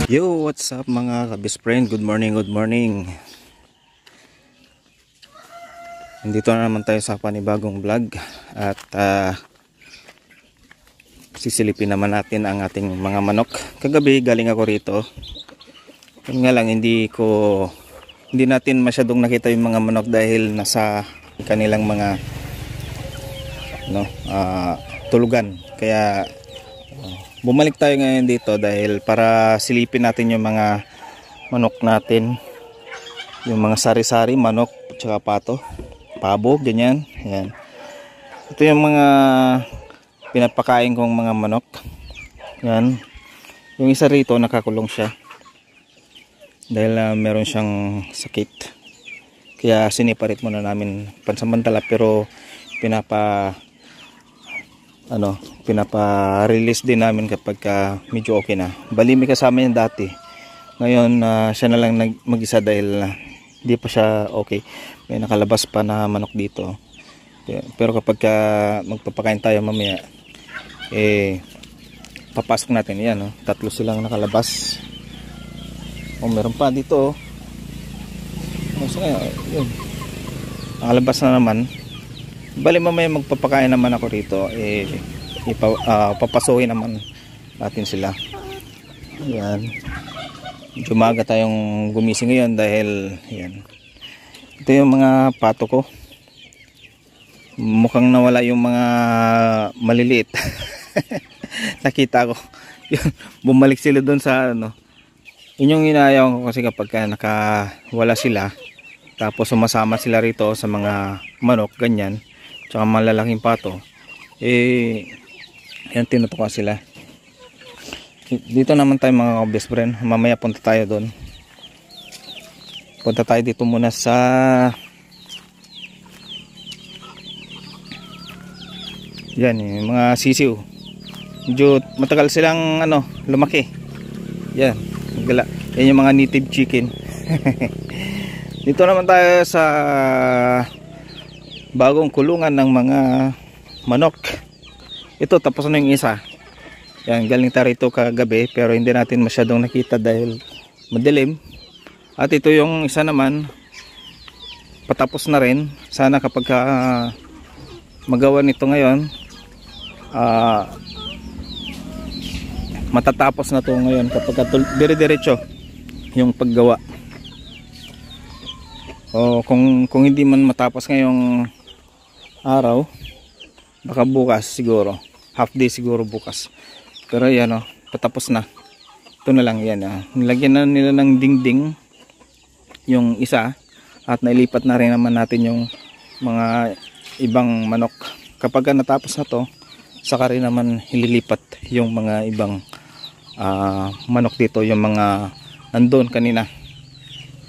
Yo, what's up mga ka-best friend? Good morning, good morning. Nandito na naman tayo sa panibagong vlog at sisilipin naman natin ang ating mga manok. Kagabi galing ako rito. Yun nga lang, hindi natin masyadong nakita yung mga manok dahil nasa kanilang mga tulugan. Kaya bumalik tayo ngayon dito dahil para silipin natin yung mga manok natin, yung mga sari-sari manok at saka pato, pabo, ganyan. Ayan. Ito yung mga pinapakain kong mga manok. Yan. Yung isa rito nakakulong siya dahil meron siyang sakit, kaya siniparit muna namin pansamantala, pero pinapa-release din namin kapag medyo okay na. Bali may kasama yan dati, ngayon siya na lang mag-isa dahil hindi pa siya okay. May nakalabas pa na manok dito, pero kapag magpapakain tayo mamaya, papasok natin yan. Tatlo silang nakalabas. Meron pa dito. So, yun, nakalabas na naman. Bali mamaya magpapakain naman ako rito, papasuhin naman natin sila. Ayan. Medyo maaga tayong gumising ngayon dahil yan. Ito yung mga pato ko. Mukhang nawala yung mga maliliit. Nakita ko. Yun, bumalik sila doon sa Yun yung inayaw ko kasi kapag nakawala sila, tapos sumasama sila rito sa mga manok, ganyan, tsaka malalaking pato, yan, tinutukan sila. Dito naman tayo mga best friend, mamaya punta tayo doon. Punta tayo dito muna sa yan, yung mga sisiw. Medyo matagal silang lumaki. Yan, yan yung mga native chicken. Dito naman tayo sa bagong kulungan ng mga manok. Ito, tapos na yung isa. Yan, galing tayo rito kagabi, pero hindi natin masyadong nakita dahil madilim. At ito yung isa naman, patapos na rin. Sana kapag magawa nito ngayon, matatapos na to ngayon kapag dire-diretso yung paggawa. O kung hindi man matapos ngayong araw, baka bukas siguro, half day siguro bukas. Pero yan patapos na. Ito na lang yan. Nilagyan na nila ng dingding yung isa at nailipat na rin naman natin yung mga ibang manok. Kapag natapos na to, saka rin naman ililipat yung mga ibang manok dito, yung mga nandun kanina.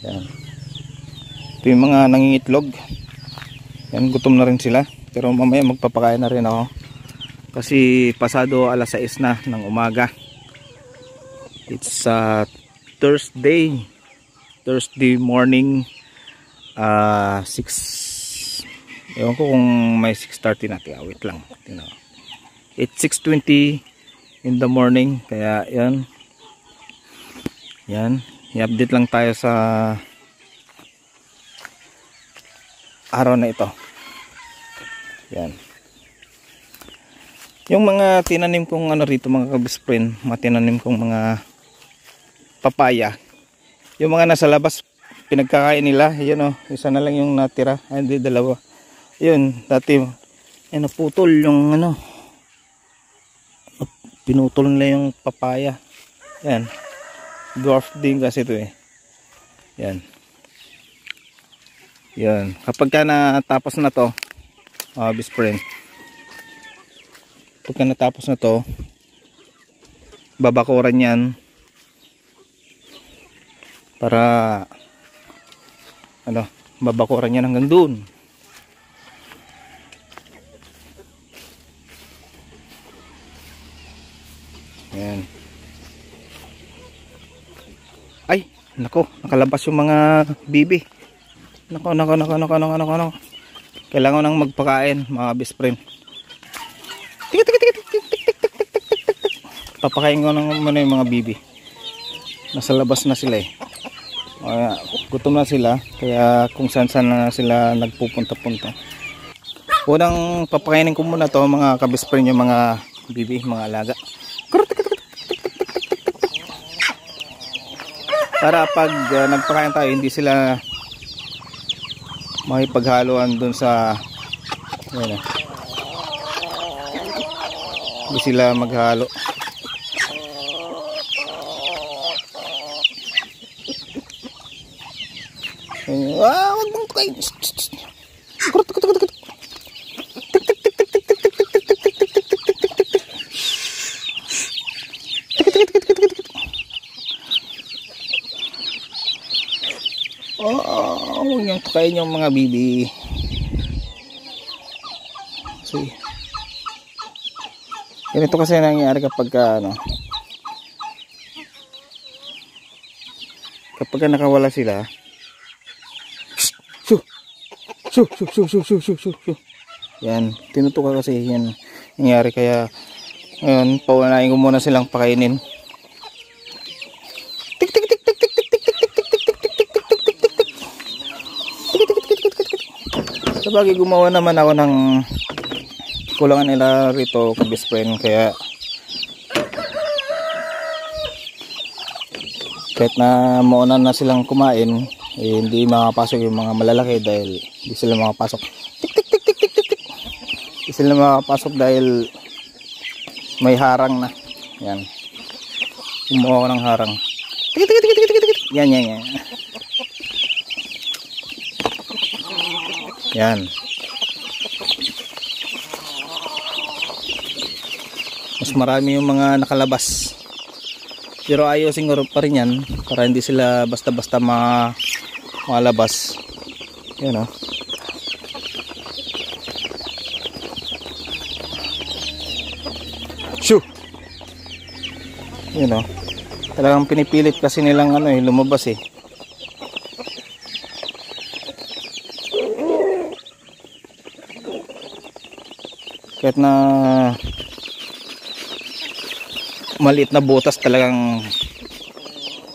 Yan. Ito yung mga nangingitlog. Yan, gutom na rin sila, pero mamaya magpapakain na rin ako kasi pasado alas 6 na ng umaga. It's Thursday morning, 6, ewan ko kung may 6:30 na. Wait lang, it's 6:20 in the morning. Kaya yan, i-update lang tayo sa araw na ito. Yan, yung mga tinanim kong rito mga ka-best friend, mga tinanim kong mga papaya, yung mga nasa labas pinagkakain nila. Yan isa na lang yung natira. Hindi, dalawa. Yun, dati naputol yung pinutol nila yung papaya. Yan, dwarf din kasi ito yan. Yan, kapag natapos na to, best friend, pagka natapos na to, babakuran yan para babakuran yan hanggang dun. Yan. Ay, nako, nakalabas yung mga bibi. Nako. Kailangan nang magpakain mga best friend. Papakain ko muna yung mga bibi. nasa labas na sila eh. Gutom na sila, kaya kung saan na sila nagpupunta-punta. Unang papakainin ko muna to mga kabisper, yung mga bibi, mga alaga, para pag nagpakain tayo hindi sila makipaghaluan dun sa yan, hindi sila maghalo. Wag mong kain. Huwag niyong tukayin yung mga bibi. Sige. Ganito kasi nangyayari kapag kapag nakawala sila. Shoo. Yan, tinutuka kasi yan nangyayari, kaya ngayon paunahin ko muna silang pakainin. Sabagay gumawa naman ako ng kulangan nila rito kabis friend, kaya kahit na mauna na silang kumain hindi makapasok yung mga malalaki dahil hindi sila makapasok. Hindi sila makapasok dahil may harang na. Yan, gumawa ko ng harang. Yan. Yan. Mas marami yung mga nakalabas. Pero ayusin ko pa rin yan para hindi sila basta-basta malabas. Yan o. Shoo! Yan o. Talagang pinipilit kasi nilang lumabas eh. Kahit na maliit na butas talagang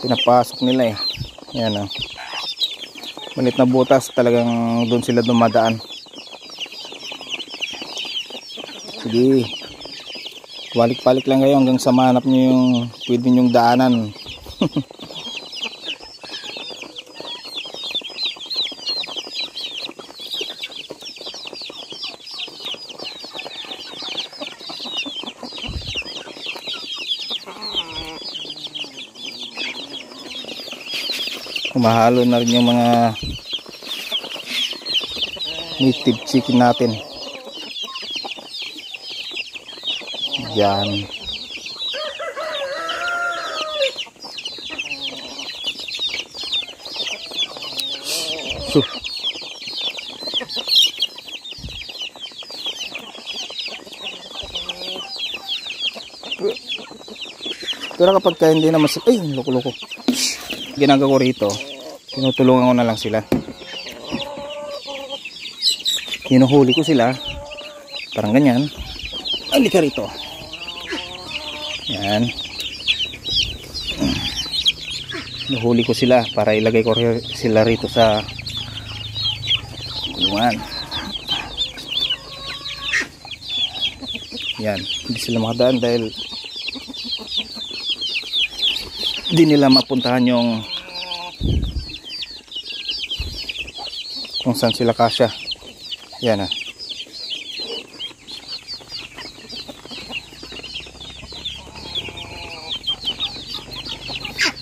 pinapasok nila eh. Yan o. Maliit na butas talagang doon sila dumadaan. Sige, balik-balik lang kayo hanggang sa mahanap nyo yung pwede nyong daanan. Mahalo na rin yung mga native chicken natin. Yan. So. Pero kapag hindi naman ay loko-loko, ginagawa ko rito, tinutulungan ko na lang sila. Hinuhuli ko sila parang ganyan. Halika rito. Yan. Hinuhuli ko sila para ilagay ko sila rito sa kulungan. Yan, hindi sila makadaan dahil hindi nila mapuntahan yung kung saan sila kasya. Yan ah.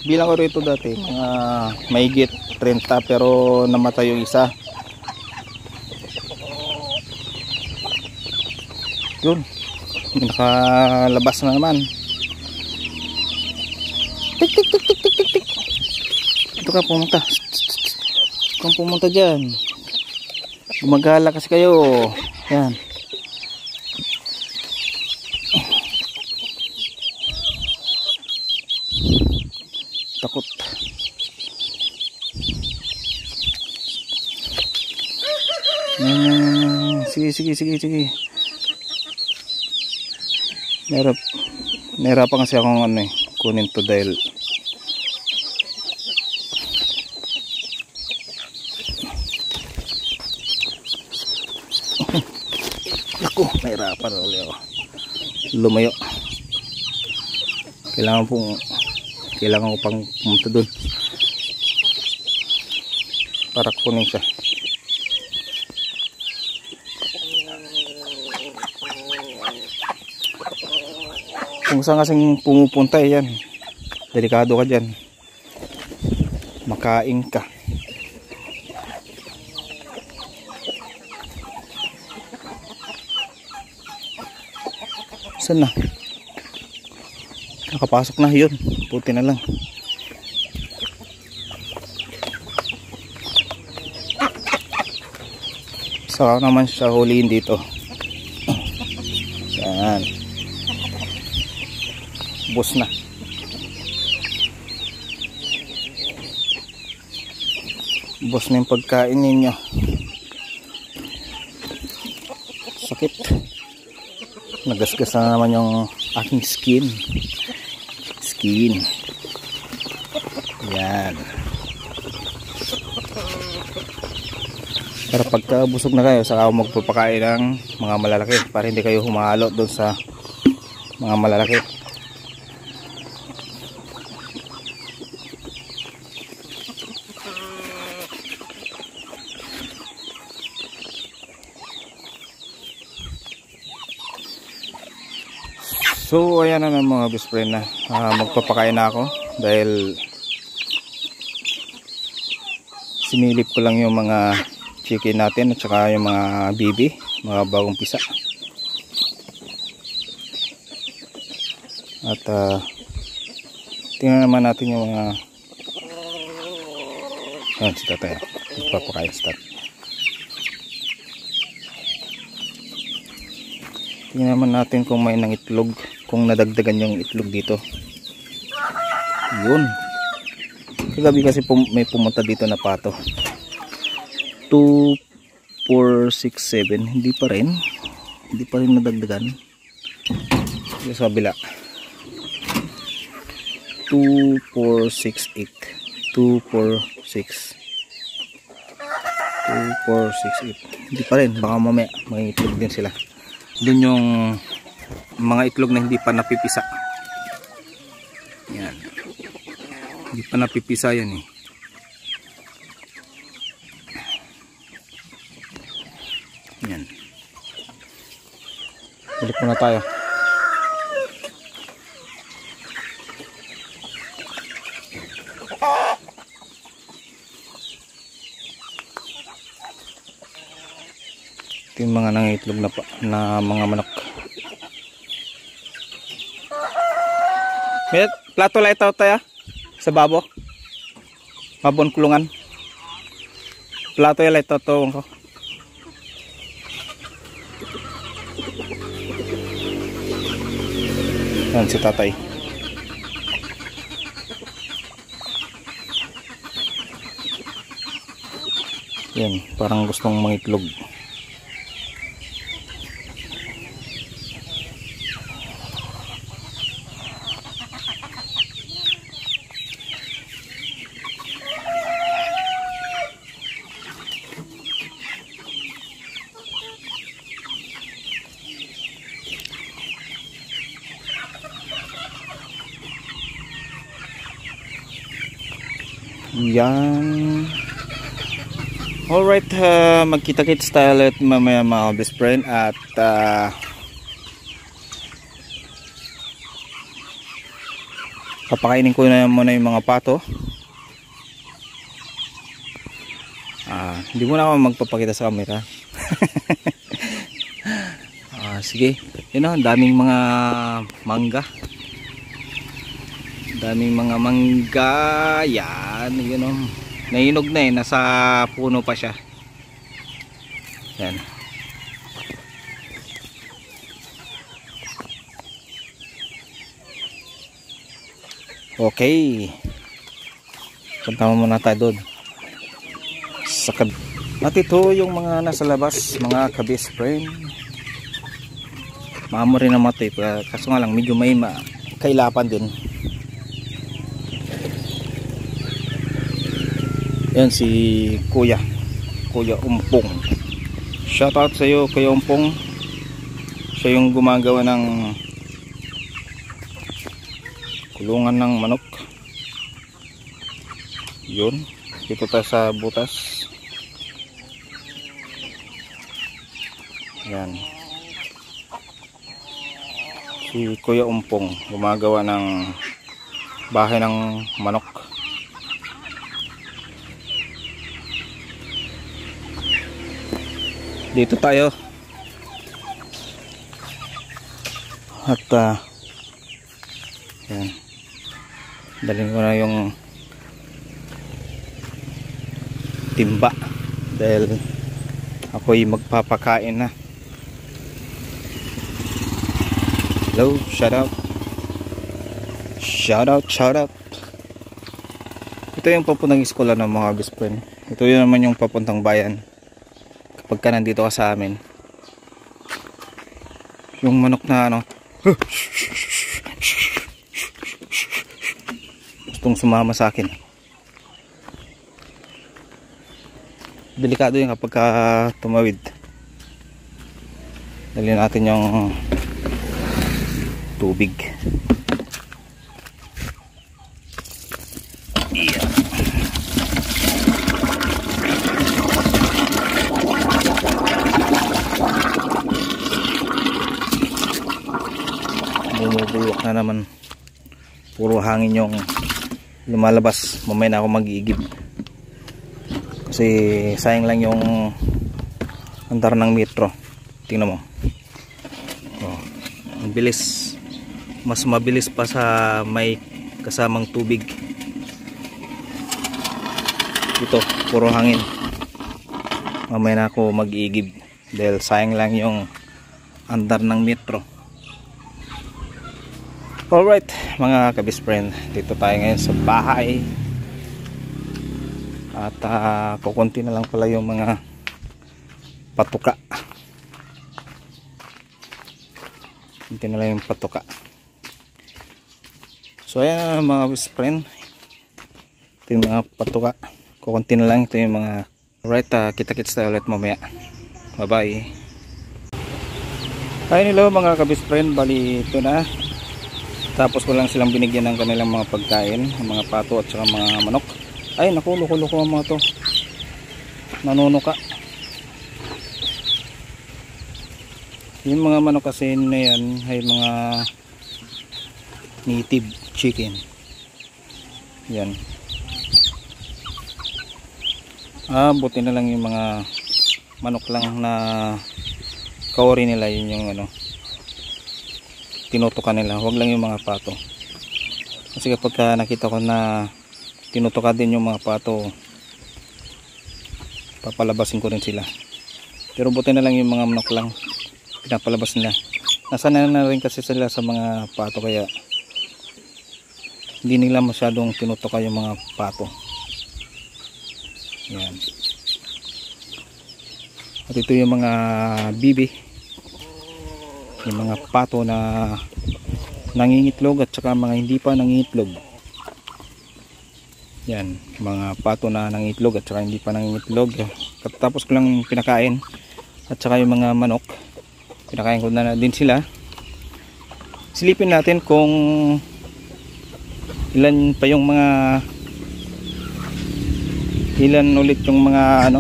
Bilang ko rito dati mahigit 30 pero namatay yung isa. Yun, nakalabas na naman. Tik tik tik tik tik tik tik. Ito ka pumunta. Kung pumunta dyan, gumagala kasi kayo. Yan. Takot. Sige. Nahirapan kasi akong kunin to dahil Naku, nahirapan ulit ako lumayo. Kailangan ko pang pumunta doon para kunin siya. Kung saan kasing pumupunta yan, delikado ka dyan, makain ka. Saan na? Nakapasok na yun, puti na lang. Saka naman siya huliin dito. Yan. Bus na. Bus na yung pagkain ninyo. Sakit. Nagasgas na naman yung aking skin. Yan. Para pagka busog na kayo, saka magpapakain ng mga malalaki para hindi kayo humalo doon sa mga malalaki. So ayan na mga best friend na magpapakain na ako dahil sinilip ko lang yung mga chicken natin at saka yung mga bibi, mga bagong pisa. At tingnan naman natin yung mga si tatay magpapakain start. Tingnan naman natin kung may nang itlog, kung nadagdagan yung itlog dito. Yun. Kagabi kasi may pumunta dito na pato. 2, 4, 6, 7. Hindi pa rin nadagdagan. Dito sa kabila. 2, 4, 6, 8. 2, 4, 6. 2, 4, 6, 8. Hindi pa rin. Baka mamaya may itlog din sila. Doon yung mga itlog na hindi pa napipisa. Yan. Hindi pa napipisa yan eh. Yan. Balik muna tayo. Ito yung mga nangitlog na mga manok. May plato lang ito tayo sa babo. Babon kulungan. Plato yan ito ko. Yan si tatay. Yan, parang gustong mangitlog. Yan. Alright, magkita-kits tayo ulit mamaya mga best friend. At papakainin ko na muna yung mga pato. Hindi muna ako magpapakita sa camera. Sige, yun o, daming mga mangga. Daming mga mangga. Yan, yun o. Nainog na eh, nasa puno pa siya. Yan. Okay. Punta muna tayo doon. At ito yung mga nasa labas, mga ka-best friend. Maamo rin ang mati, kaso nga lang medyo may kailapan din. Yan si Kuya Umpong. Shoutout sa iyo Kuya Umpong. Siya yung gumagawa ng kulungan ng manok. Yun, dito tayo sa butas. Yan, si Kuya Umpong gumagawa ng bahay ng manok. Dito tayo at yan, dalhin ko na yung timba dahil ako'y magpapakain na. Hello, shout out. Ito yung papuntang eskwela ng mga best friend. Ito yun naman yung papuntang bayan kapag ka nandito ka sa amin. Yung manok na ano, gustong sumama sa akin. Delikado yun kapag ka tumawid. Dali natin yung tubig. Yeah. Bumubulok na naman. Puro hangin yung lumalabas. Mamaya na ako mag-iigib. Kasi sayang lang yung antar ng metro. Tingnan mo. Oh, ang bilis. Mas mabilis pa sa may kasamang tubig. Ito, puro hangin. Mamaya na ako mag-iigib dahil sayang lang yung andar ng metro. Alright, mga ka-best friend, dito tayo ngayon sa bahay. At kukunti na lang pala yung mga patuka. Kunti na lang yung patuka. So ayan mga best friend, ito yung mga patuka. Kukunti na lang, ito yung mga. Alright, kita-kits tayo ulit mamaya. Bye bye. Ayun, hello mga ka-best friend, bali ito na. Tapos ko lang silang binigyan ng kanilang mga pagkain, mga pato at saka mga manok. Ay naku, loko-loko ang mga to, nanunuka. Yung mga manok kasi na yan ay mga native chicken. Yan. Buti na lang yung mga manok lang na kaori nila, yun yung ano, tinutukan nila. Huwag lang yung mga pato. Kasi kapag nakita ko na tinutukan din yung mga pato, papalabasin ko rin sila. Pero buti na lang yung mga manok lang, pinapalabas nila. Nasana na rin kasi sila sa mga pato, kaya hindi nila masyadong tinutukan yung mga pato. Yan. At ito yung mga bibi, yung mga pato na nangingitlog at saka mga hindi pa nangingitlog. Yan, mga pato na nangingitlog at saka hindi pa nangingitlog. Tapos ko lang pinakain. At saka yung mga manok, pinakain ko na din sila. Silipin natin kung ilan pa yung ilan ulit yung mga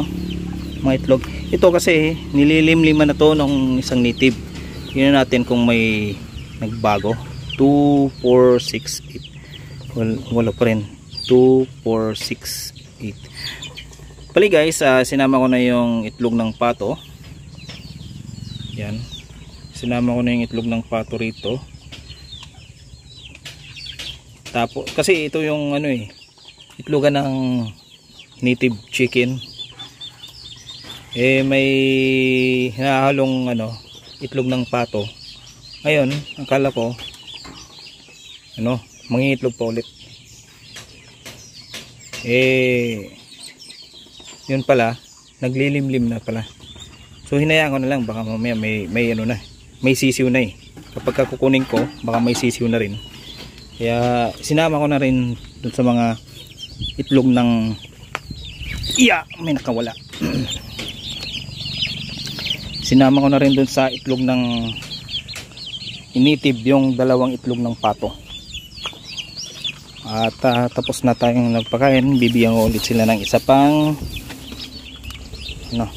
mga itlog. Ito kasi nililimliman na to ng isang native. Tingnan natin kung may nagbago. 2, 4, 6, 8. Wala pa rin. 2, 4, 6, 8. Pali guys, sinama ko na yung itlog ng pato. Yan. Sinama ko na yung itlog ng pato rito. Tapos kasi ito yung itlogan ng native chicken. May hinahalong itlog ng pato. Ngayon, akala ko mangingitlog pa ulit. Yun pala, naglilimlim na pala. So hinayaan ko na lang, baka mamaya may sisiw na kapag kukunin ko, baka may sisiw na rin. Kaya sinama ko na rin dun sa mga itlog ng may nakawala. Sinama ko na rin dun sa itlog ng initib yung dalawang itlog ng pato. At tapos na tayong nagpakain, bibigyan ko ulit sila ng isa pang ano,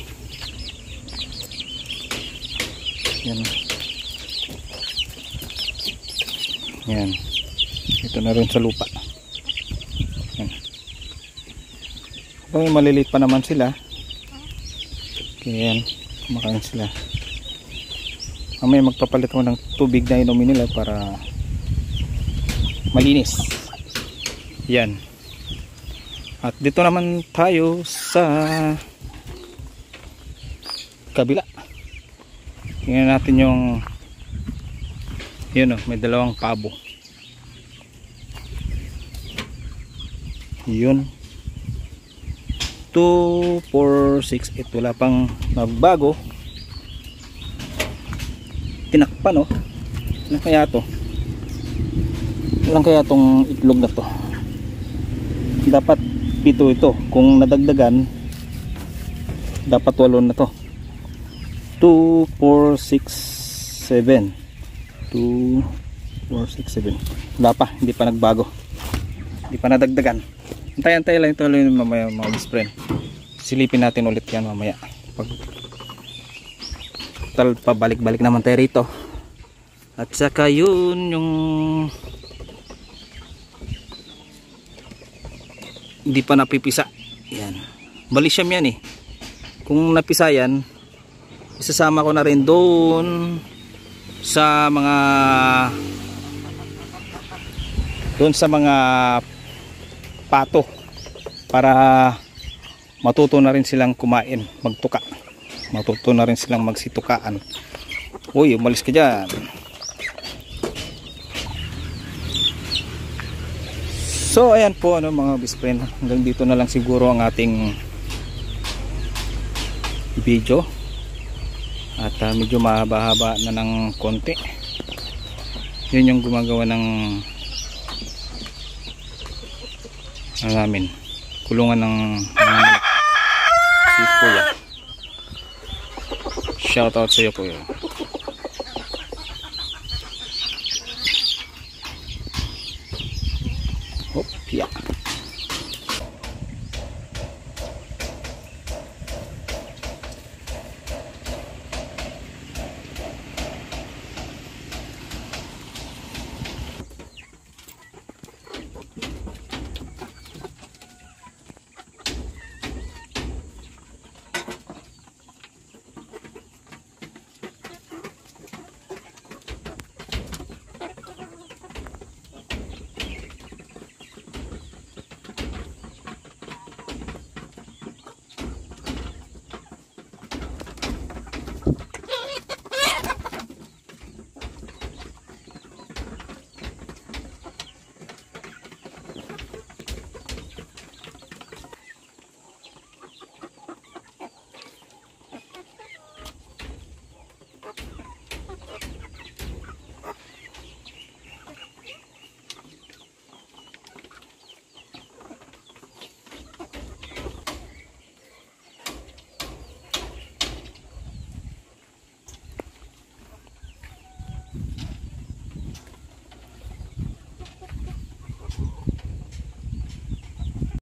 yan. Yan. Ito na rin sa lupa. Yan. Kung maliliit pa naman sila, kaya yan, kumakain sila. Mamaya magpapalit ko ng tubig na inumin nila para malinis. Yan. At dito naman tayo sa kabila. Tingnan natin yung yun, may dalawang pabo. Yun. 2, 4, 6, 8. Wala pang magbago. Tinakpan, oh. Ilan kaya to? Ilan kaya tong itlog na to? Dapat 7 ito. Kung nadagdagan, dapat 8 na to. 2, 4, 6, 7. 2, 4, 6, 7. Wala pa, hindi pa nagbago. Hindi pa nadagdagan. Antay-antay lang ito mamaya mga best friend. Silipin natin ulit yan mamaya. Pag pabalik-balik naman tayo rito. At saka yun yung hindi pa napipisa. Yan. Balisham yan eh. Kung napisa yan, isasama ko na rin doon sa mga pato para matuto na rin silang kumain, magtuka. Matuto na rin silang magsitukaan. Uy, umalis ka dyan. So ayan po mga best friend, hanggang dito na lang siguro ang ating video. At medyo mahaba-haba na ng konti. Yun yung gumagawa ng namin kulungan ng si Kuya. Shout out sa iyo, Kuya.